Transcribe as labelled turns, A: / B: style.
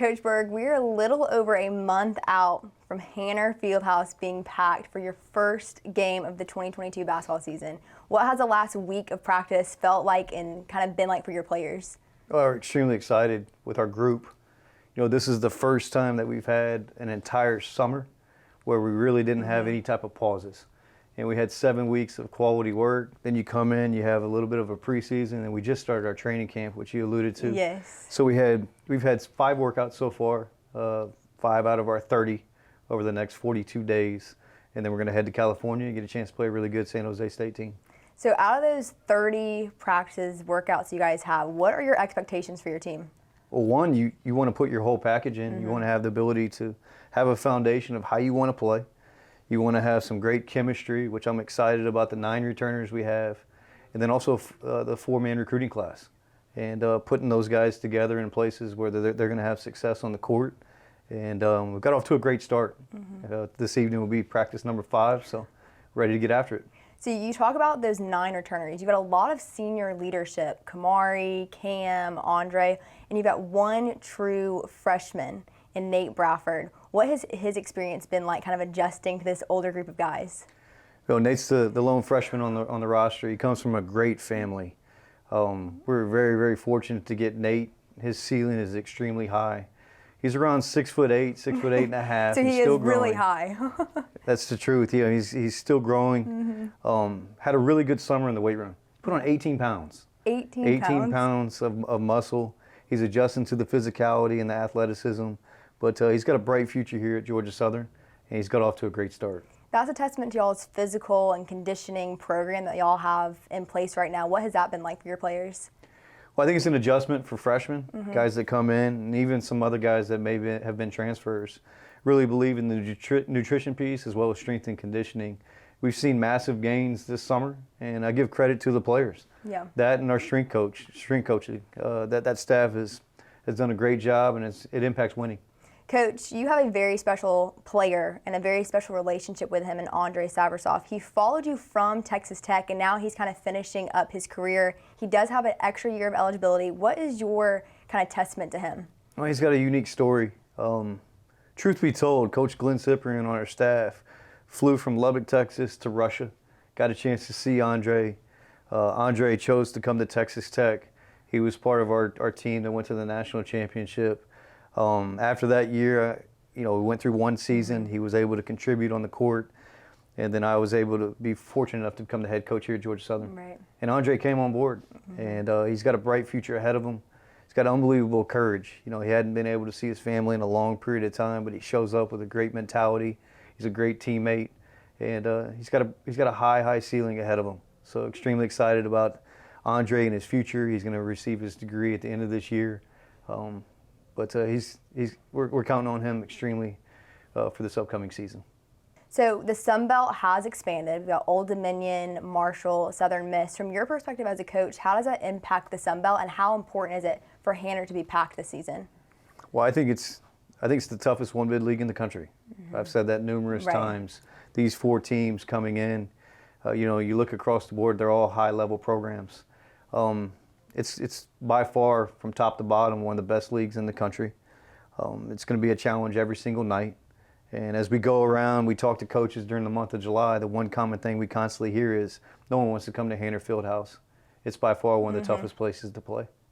A: Coach Burg, we're a little over a month out from Hanner Fieldhouse being packed for your first game of the 2022 basketball season. What has the last week of practice felt like and kind of been like for your players?
B: Well, we're extremely excited with our group. You know, this is the first time that we've had an entire summer where we really didn't have any type of pauses. And we had 7 weeks of quality work. Then you come in, you have a little bit of a preseason, and we just started our training camp, which you alluded to.
A: Yes.
B: So we've had 5 workouts so far, 5 out of our 30 over the next 42 days. And then we're going to head to California and get a chance to play a really good San Jose State team.
A: So out of those 30 practices, workouts you guys have, what are your expectations for your team?
B: Well, one, you want to put your whole package in. You want to have the ability to have a foundation of how you want to play. You want to have some great chemistry, which I'm excited about the 9 returners we have, and then also the 4-man recruiting class, and putting those guys together in places where they're going to have success on the court. And we've got off to a great start. This evening will be practice number 5, so ready to get after it.
A: So you talk about those 9 returners. You've got a lot of senior leadership, Kamari, Cam, Andre, and you've got one true freshman in Nate Bradford. What has his experience been like kind of adjusting to this older group of guys?
B: Well, Nate's the lone freshman on the roster. He comes from a great family. We're very, very fortunate to get Nate. His ceiling is extremely high. He's around 6'8", 6'8" and a half.
A: So
B: he's
A: he
B: still
A: is really
B: growing.
A: high.
B: That's the truth. Yeah, he's still growing. Had a really good summer in the weight room. Put on 18 pounds.
A: 18
B: pounds of muscle. He's adjusting to the physicality and the athleticism. But he's got a bright future here at Georgia Southern, and he's got off to a great start.
A: That's a testament to y'all's physical and conditioning program that y'all have in place right now. What has that been like for your players?
B: Well, I think it's an adjustment for freshmen, guys that come in, and even some other guys that maybe have been transfers. Really believe in the nutrition piece as well as strength and conditioning. We've seen massive gains this summer, and I give credit to the players.
A: Yeah.
B: That and our strength coaching. That staff has done a great job, and it impacts winning.
A: Coach, you have a very special player and a very special relationship with him and Andre Saversov. He followed you from Texas Tech, and now he's kind of finishing up his career. He does have an extra year of eligibility. What is your kind of testament to him?
B: Well, he's got a unique story. Truth be told, Coach Glenn Cyprian on our staff flew from Lubbock, Texas to Russia. Got a chance to see Andre. Andre chose to come to Texas Tech. He was part of our team that went to the national championship. After that year, we went through one season. He was able to contribute on the court, and then I was able to be fortunate enough to become the head coach here at Georgia Southern.
A: Right.
B: And Andre came on board, and he's got a bright future ahead of him. He's got unbelievable courage. He hadn't been able to see his family in a long period of time, but he shows up with a great mentality. He's a great teammate, and he's got a high ceiling ahead of him. So extremely excited about Andre and his future. He's going to receive his degree at the end of this year. But we're counting on him extremely for this upcoming season.
A: So the Sun Belt has expanded. We've got Old Dominion, Marshall, Southern Miss. From your perspective as a coach, how does that impact the Sun Belt, and how important is it for Hanner to be packed this season?
B: Well, I think it's the toughest one-bid league in the country. I've said that numerous times. These 4 teams coming in, you look across the board, they're all high-level programs. It's by far, from top to bottom, one of the best leagues in the country. It's going to be a challenge every single night. And as we go around, we talk to coaches during the month of July, the one common thing we constantly hear is no one wants to come to Hanner Fieldhouse. It's by far one of the toughest places to play.